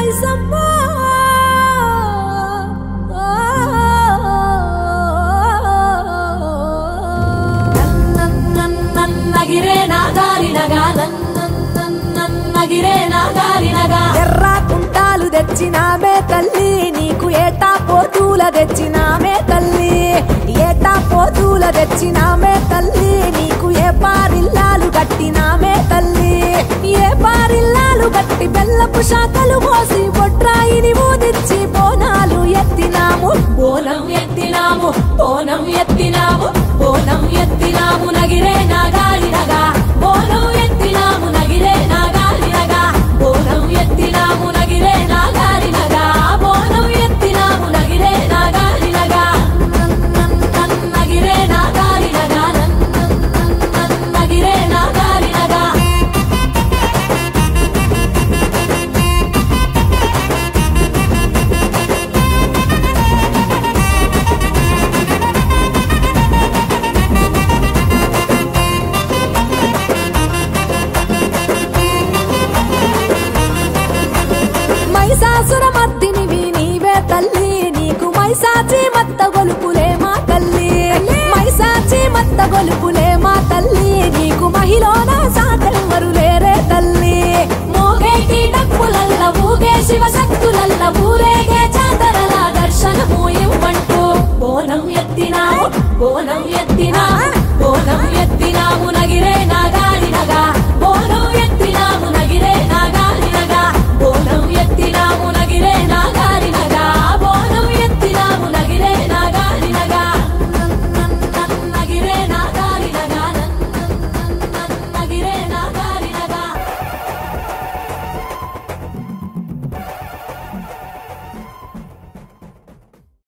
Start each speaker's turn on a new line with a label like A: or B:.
A: మైసమ్మ నగిరే నా దారినగా నగిరే నా దారినగా ఎర్ర కుంటాలు తెచ్చినామే తల్లి నీకు ఏటా పోతుల తెచ్చినామే తల్లి ఏటా పోతుల తెచ్చినామే తల్లి నీకు ఏ పారిల్లాలు కట్టినామే తల్లి ఏ పారిల్లాలు కట్టి బెల్లపు శాఖలు పోసి బొట్రాయిని ఊదిచ్చి బోనాలు ఎత్తినాము బోనం ఎత్తినాము బోనం ఎత్తినాము బోనం ఎత్తినాము నగిరే నా గాలినగా బోనం ఎత్తినాము నగిరే నా గాలినగా బోనం ఎత్తినాము నగిరే నా గాలినగా బోనం ఎత్తినాము నగిరే నా గాలినగా నగిరే నా గాలినగా నగిరే నా గాలినగా మైసాసురమర్దినివి నీవే తల్లి నీకు మైసాచి మత్త గొలుపులే మా తల్లి మైసాచి మత్త గొలుపులే మా తల్లి నీకు మహిళన సాటెవ్వరు లేరే తల్లి మోగేటి డప్పులల్ల ఊగే శివశక్తులల్ల ఊరేగే జాతరల దర్శనము ఇవ్వంటూ బోనం ఎత్తినాము బోనం ఎత్తి